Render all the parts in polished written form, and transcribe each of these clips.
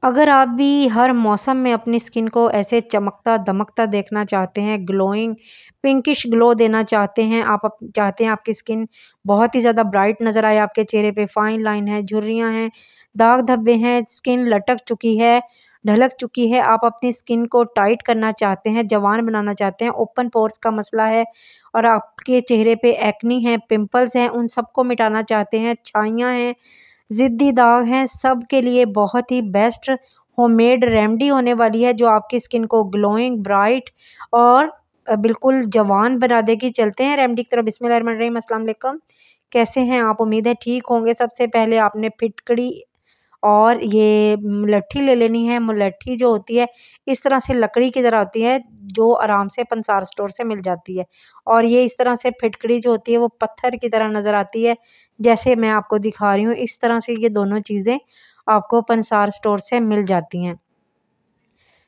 अगर आप भी हर मौसम में अपनी स्किन को ऐसे चमकता दमकता देखना चाहते हैं, ग्लोइंग पिंकिश ग्लो देना चाहते हैं, आप चाहते हैं आपकी स्किन बहुत ही ज़्यादा ब्राइट नज़र आए, आपके चेहरे पे फाइन लाइन है, झुर्रियाँ हैं, दाग धब्बे हैं, स्किन लटक चुकी है, ढलक चुकी है, आप अपनी स्किन को टाइट करना चाहते हैं, जवान बनाना चाहते हैं, ओपन पोर्स का मसला है और आपके चेहरे पे एक्नी है, पिंपल्स हैं, उन सबको मिटाना चाहते हैं, छाइयाँ हैं, ज़िद्दी दाग हैं, सब के लिए बहुत ही बेस्ट होममेड रेमेडी होने वाली है जो आपकी स्किन को ग्लोइंग, ब्राइट और बिल्कुल जवान बना देगी। चलते हैं रेमेडी की तरफ। बिस्मिल्लाहिर्रहमानिर्रहीम। अस्सलाम वालेकुम। कैसे हैं आप? उम्मीद है ठीक होंगे। सबसे पहले आपने फिटकड़ी और ये मुलट्ठी ले लेनी है। मुलट्ठी जो होती है इस तरह से लकड़ी की तरह होती है जो आराम से पंसार स्टोर से मिल जाती है, और ये इस तरह से फिटकड़ी जो होती है वो पत्थर की तरह नज़र आती है, जैसे मैं आपको दिखा रही हूँ। इस तरह से ये दोनों चीज़ें आपको पंसार स्टोर से मिल जाती हैं।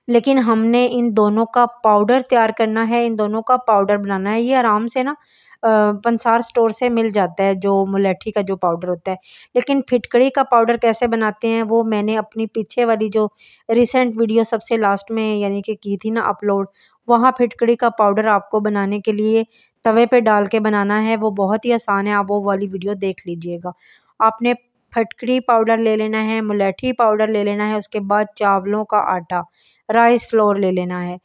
लेकिन हमने इन दोनों का पाउडर तैयार करना है, इन दोनों का पाउडर बनाना है। ये आराम से ना पंसार स्टोर से मिल जाता है जो मुलट्ठी का जो पाउडर होता है। लेकिन फिटकड़ी का पाउडर कैसे बनाते हैं वो मैंने अपनी पीछे वाली जो रिसेंट वीडियो सबसे लास्ट में यानी कि की थी ना अपलोड, वहाँ फिटकड़ी का पाउडर आपको बनाने के लिए तवे पे डाल के बनाना है। वो बहुत ही आसान है, आप वो वाली वीडियो देख लीजिएगा। आपने फिटकड़ी पाउडर ले लेना है, मुलट्ठी पाउडर ले लेना है, उसके बाद चावलों का आटा, राइस फ्लोर ले लेना है।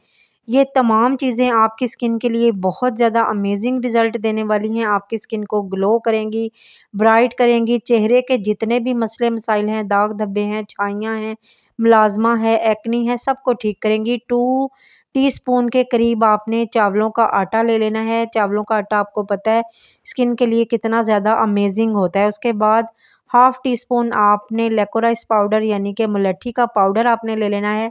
ये तमाम चीज़ें आपकी स्किन के लिए बहुत ज़्यादा अमेजिंग रिज़ल्ट देने वाली हैं, आपकी स्किन को ग्लो करेंगी, ब्राइट करेंगी। चेहरे के जितने भी मसले मसाइल हैं, दाग धब्बे हैं, छाइयाँ हैं, मुलाज़मा है, एक्नी है, सबको ठीक करेंगी। 2 टीस्पून के करीब आपने चावलों का आटा ले लेना है। चावलों का आटा आपको पता है स्किन के लिए कितना ज़्यादा अमेजिंग होता है। उसके बाद हाफ़ टी स्पून आपने लेकोराइस पाउडर यानी कि मुलट्ठी का पाउडर आपने ले लेना है।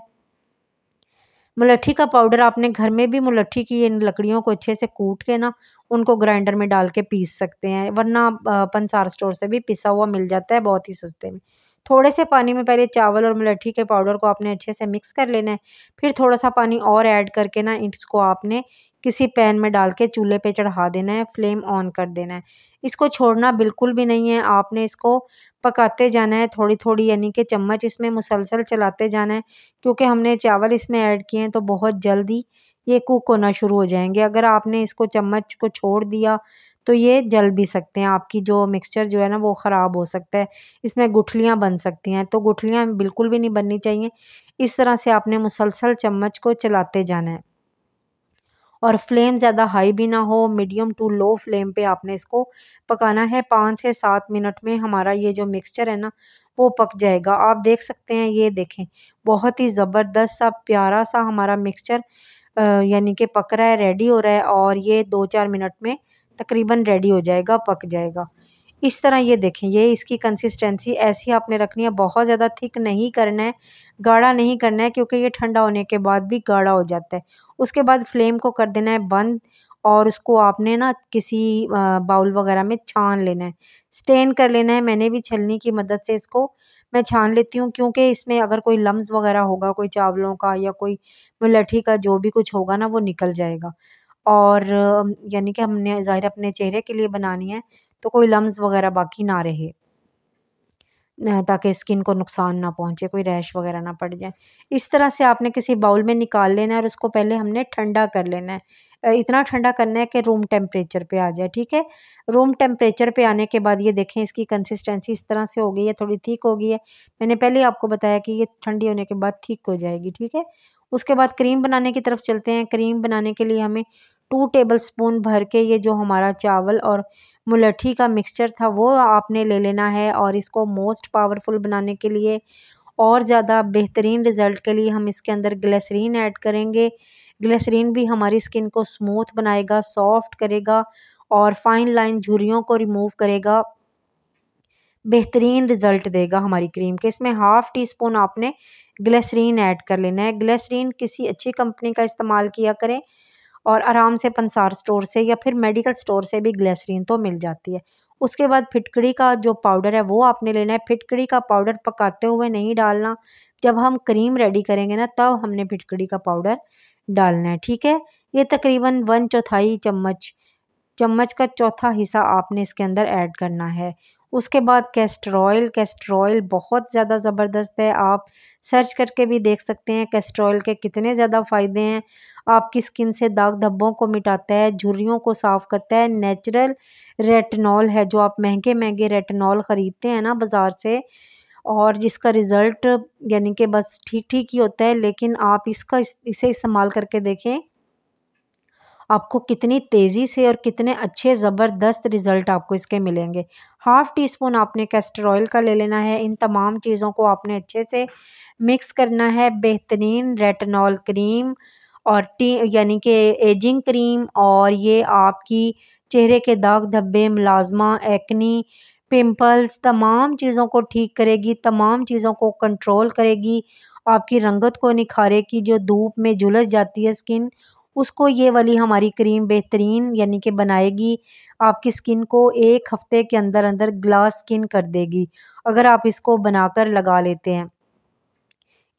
मुलट्ठी का पाउडर आपने घर में भी मुलट्ठी की इन लकड़ियों को अच्छे से कूट के ना उनको ग्राइंडर में डाल के पीस सकते हैं, वरना पंसार स्टोर से भी पिसा हुआ मिल जाता है बहुत ही सस्ते में। थोड़े से पानी में पहले चावल और मुलट्ठी के पाउडर को आपने अच्छे से मिक्स कर लेना है। फिर थोड़ा सा पानी और ऐड करके ना इसको आपने किसी पैन में डाल के चूल्हे पे चढ़ा देना है, फ्लेम ऑन कर देना है। इसको छोड़ना बिल्कुल भी नहीं है, आपने इसको पकाते जाना है थोड़ी-थोड़ी, यानी कि चम्मच इसमें मुसलसल चलाते जाना है, क्योंकि हमने चावल इसमें ऐड किए हैं तो बहुत जल्दी ये कुक होना शुरू हो जाएँगे। अगर आपने इसको चम्मच को छोड़ दिया तो ये जल भी सकते हैं, आपकी जो मिक्सचर जो है ना वो ख़राब हो सकता है, इसमें गुठलियाँ बन सकती हैं, तो गुठलियाँ बिल्कुल भी नहीं बननी चाहिए। इस तरह से आपने मुसलसल चम्मच को चलाते जाना है। और फ्लेम ज़्यादा हाई भी ना हो, मीडियम टू लो फ्लेम पे आपने इसको पकाना है। 5 से 7 मिनट में हमारा ये जो मिक्सचर है ना वो पक जाएगा। आप देख सकते हैं, ये देखें बहुत ही ज़बरदस्त सा प्यारा सा हमारा मिक्सचर यानी कि पक रहा है, रेडी हो रहा है, और ये 2-4 मिनट में तकरीबन रेडी हो जाएगा, पक जाएगा। इस तरह ये देखें, ये इसकी कंसिस्टेंसी ऐसी आपने रखनी है, बहुत ज़्यादा थिक नहीं करना है, गाढ़ा नहीं करना है, क्योंकि ये ठंडा होने के बाद भी गाढ़ा हो जाता है। उसके बाद फ्लेम को कर देना है बंद, और उसको आपने ना किसी बाउल वगैरह में छान लेना है, स्टेन कर लेना है। मैंने भी छलनी की मदद से इसको मैं छान लेती हूँ, क्योंकि इसमें अगर कोई लम्स वगैरह होगा, कोई चावलों का या कोई मुलट्ठी का जो भी कुछ होगा ना वो निकल जाएगा। और यानी कि हमने ज़ाहिर अपने चेहरे के लिए बनानी है, तो कोई लम्स वगैरह बाकी ना रहे, ताकि स्किन को नुकसान ना पहुँचे, कोई रैश वगैरह ना पड़ जाए। इस तरह से आपने किसी बाउल में निकाल लेना है और उसको पहले हमने ठंडा कर लेना है। इतना ठंडा करना है कि रूम टेम्परेचर पे आ जाए, ठीक है? रूम टेम्परेचर पे आने के बाद ये देखें इसकी कंसिस्टेंसी इस तरह से हो गई है, थोड़ी थिक हो गई है। मैंने पहले ही आपको बताया कि ये ठंडी होने के बाद थिक हो जाएगी, ठीक है? उसके बाद क्रीम बनाने की तरफ चलते हैं। क्रीम बनाने के लिए हमें 2 टेबलस्पून भर के ये जो हमारा चावल और मुलट्ठी का मिक्सचर था वो आपने ले लेना है, और इसको मोस्ट पावरफुल बनाने के लिए और ज़्यादा बेहतरीन रिज़ल्ट के लिए हम इसके अंदर ग्लिसरीन ऐड करेंगे। ग्लिसरीन भी हमारी स्किन को स्मूथ बनाएगा, सॉफ्ट करेगा और फाइन लाइन झुर्रियों को रिमूव करेगा, बेहतरीन रिज़ल्ट देगा हमारी क्रीम के। इसमें हाफ़ टी स्पून आपने ग्लिसरीन ऐड कर लेना है। ग्लिसरीन किसी अच्छी कंपनी का इस्तेमाल किया करें, और आराम से पंसार स्टोर से या फिर मेडिकल स्टोर से भी ग्लिसरीन तो मिल जाती है। उसके बाद फिटकड़ी का जो पाउडर है वो आपने लेना है। फिटकड़ी का पाउडर पकाते हुए नहीं डालना, जब हम क्रीम रेडी करेंगे ना तब हमने फिटकड़ी का पाउडर डालना है, ठीक है? ये तकरीबन 1/4 चम्मच, चम्मच का चौथा हिस्सा आपने इसके अंदर ऐड करना है। उसके बाद कैस्टर ऑयल बहुत ज़्यादा ज़बरदस्त है। आप सर्च करके भी देख सकते हैं कैस्टर ऑयल के कितने ज़्यादा फ़ायदे हैं। आपकी स्किन से दाग धब्बों को मिटाता है, झुर्रियों को साफ़ करता है। नेचुरल रेटिनॉल है, जो आप महंगे रेटिनॉल ख़रीदते हैं ना बाज़ार से, और जिसका रिज़ल्ट यानी कि बस ठीक-ठीक ही होता है, लेकिन आप इसे इस्तेमाल करके देखें, आपको कितनी तेज़ी से और कितने अच्छे ज़बरदस्त रिज़ल्ट आपको इसके मिलेंगे। हाफ़ टी स्पून आपने कैस्टर ऑयल का ले लेना है। इन तमाम चीज़ों को आपने अच्छे से मिक्स करना है। बेहतरीन रेटिनॉल क्रीम और यानी कि एजिंग क्रीम, और ये आपकी चेहरे के दाग धब्बे, मुलाज़मा, एक्नी, पिंपल्स, तमाम चीज़ों को ठीक करेगी, तमाम चीज़ों को कंट्रोल करेगी, आपकी रंगत को निखारेगी। जो धूप में झुलस जाती है स्किन, उसको ये वाली हमारी क्रीम बेहतरीन यानी कि बनाएगी। आपकी स्किन को 1 हफ़्ते के अंदर अंदर ग्लास स्किन कर देगी, अगर आप इसको बनाकर लगा लेते हैं।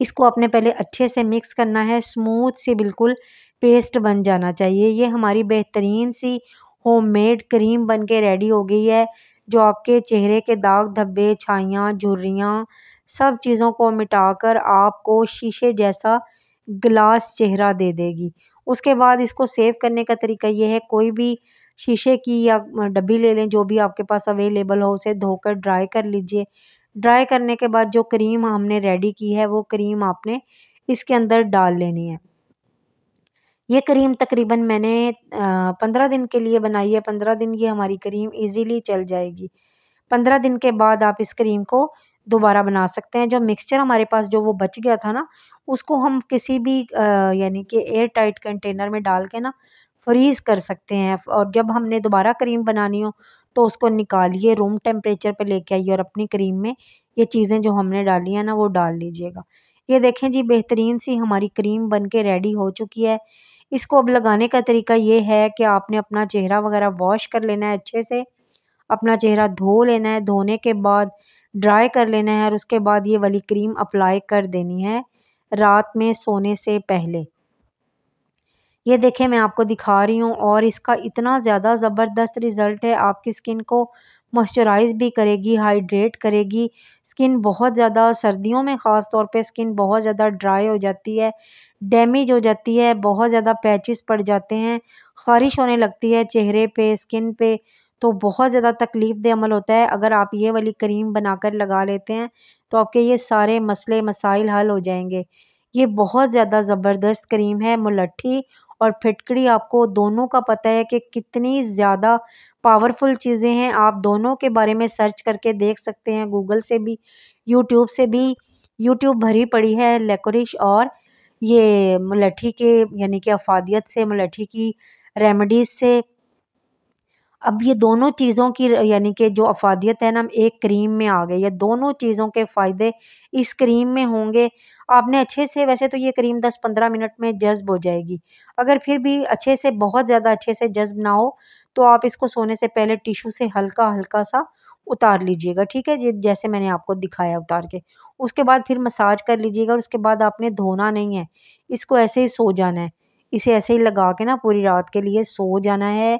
इसको आपने पहले अच्छे से मिक्स करना है, स्मूथ सी बिल्कुल पेस्ट बन जाना चाहिए। ये हमारी बेहतरीन सी होममेड क्रीम बन के रेडी हो गई है, जो आपके चेहरे के दाग धब्बे, छाइयाँ, झुर्रियाँ, सब चीज़ों को मिटाकर आपको शीशे जैसा ग्लास चेहरा दे देगी। उसके बाद इसको सेव करने का तरीका ये है, कोई भी शीशे की या डब्बी ले लें, जो भी आपके पास अवेलेबल हो, उसे धोकर ड्राई कर लीजिए। ड्राई करने के बाद जो क्रीम हमने रेडी की है, वो क्रीम आपने इसके अंदर डाल लेनी है। ये क्रीम तकरीबन मैंने 15 दिन के लिए बनाई है। 15 दिन ये हमारी क्रीम ईज़िली चल जाएगी। 15 दिन के बाद आप इस क्रीम को दोबारा बना सकते हैं। जो मिक्सचर हमारे पास जो वो बच गया था ना, उसको हम किसी भी यानी कि एयर टाइट कंटेनर में डाल के ना फ्रीज़ कर सकते हैं, और जब हमने दोबारा क्रीम बनानी हो तो उसको निकालिए, रूम टेम्परेचर पे लेके आइए और अपनी क्रीम में ये चीज़ें जो हमने डाली हैं ना, वो डाल लीजिएगा। ये देखें जी, बेहतरीन सी हमारी क्रीम बन के रेडी हो चुकी है। इसको अब लगाने का तरीका ये है कि आपने अपना चेहरा वगैरह वॉश कर लेना है अच्छे से, अपना चेहरा धो लेना है, धोने के बाद ड्राई कर लेना है, और उसके बाद ये वाली क्रीम अप्लाई कर देनी है रात में सोने से पहले। ये देखें, मैं आपको दिखा रही हूँ, और इसका इतना ज़्यादा ज़बरदस्त रिज़ल्ट है। आपकी स्किन को मॉइस्चराइज़ भी करेगी, हाइड्रेट करेगी। स्किन बहुत ज़्यादा सर्दियों में ख़ास तौर पे स्किन बहुत ज़्यादा ड्राई हो जाती है, डैमेज हो जाती है, बहुत ज़्यादा पैचेस पड़ जाते हैं, ख़ारिश होने लगती है चेहरे पे, स्किन पे, तो बहुत ज़्यादा तकलीफ़देह अमल होता है। अगर आप ये वाली क्रीम बनाकर लगा लेते हैं, तो आपके ये सारे मसले मसाइल हल हो जाएंगे। ये बहुत ज़्यादा ज़बरदस्त क्रीम है। मुलट्ठी और फिटकड़ी आपको दोनों का पता है कि कितनी ज़्यादा पावरफुल चीज़ें हैं। आप दोनों के बारे में सर्च करके देख सकते हैं, गूगल से भी, यूट्यूब से भी। यूट्यूब भरी पड़ी है लेकोरिश और ये मुलट्ठी के यानी कि अफादियत से, मुलट्ठी की रेमेडीज़ से। अब ये दोनों चीज़ों की यानी कि जो अफ़ादियत है ना, एक क्रीम में आ गई है। दोनों चीज़ों के फ़ायदे इस क्रीम में होंगे। आपने अच्छे से, वैसे तो ये क्रीम 10-15 मिनट में जज़्ब हो जाएगी। अगर फिर भी अच्छे से, बहुत ज़्यादा अच्छे से जज़्ब ना हो, तो आप इसको सोने से पहले टिश्यू से हल्का-हल्का सा उतार लीजिएगा, ठीक है जी? जैसे मैंने आपको दिखाया उतार के। उसके बाद फिर मसाज कर लीजिएगा, और उसके बाद आपने धोना नहीं है। इसको ऐसे ही सो जाना है। इसे ऐसे ही लगा के ना पूरी रात के लिए सो जाना है।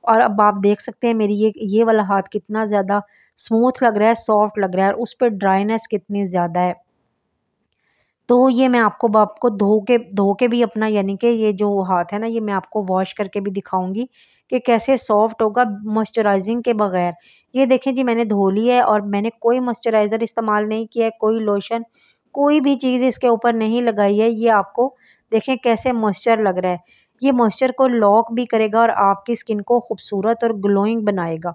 और अब आप देख सकते हैं मेरी ये वाला हाथ कितना ज़्यादा स्मूथ लग रहा है, सॉफ्ट लग रहा है, और उस पे ड्राइनेस कितनी ज़्यादा है। तो ये मैं आपको धो के भी अपना यानी कि ये जो हाथ है ना, ये मैं आपको वॉश करके भी दिखाऊँगी कि कैसे सॉफ्ट होगा मॉइस्चराइज़िंग के बगैर। ये देखें जी, मैंने धो लिया है, और मैंने कोई मॉइस्चराइज़र इस्तेमाल नहीं किया है, कोई लोशन, कोई भी चीज़ इसके ऊपर नहीं लगाई है। ये आपको देखें कैसे मॉइस्चर लग रहा है। ये मॉइस्चर को लॉक भी करेगा और आपकी स्किन को खूबसूरत और ग्लोइंग बनाएगा।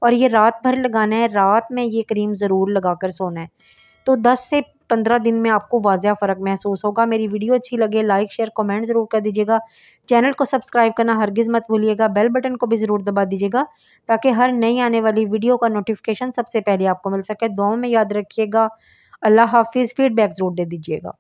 और ये रात भर लगाना है, रात में ये क्रीम ज़रूर लगाकर सोना है। तो 10 से 15 दिन में आपको वाज़िया फ़र्क महसूस होगा। मेरी वीडियो अच्छी लगे, लाइक, शेयर, कमेंट ज़रूर कर दीजिएगा। चैनल को सब्सक्राइब करना हरगिज़ मत भूलिएगा। बेल बटन को भी ज़रूर दबा दीजिएगा, ताकि हर नई आने वाली वीडियो का नोटिफिकेशन सबसे पहले आपको मिल सके। दुआओं में याद रखिएगा। अल्लाह हाफ़िज़। फ़ीडबैक ज़रूर दे दीजिएगा।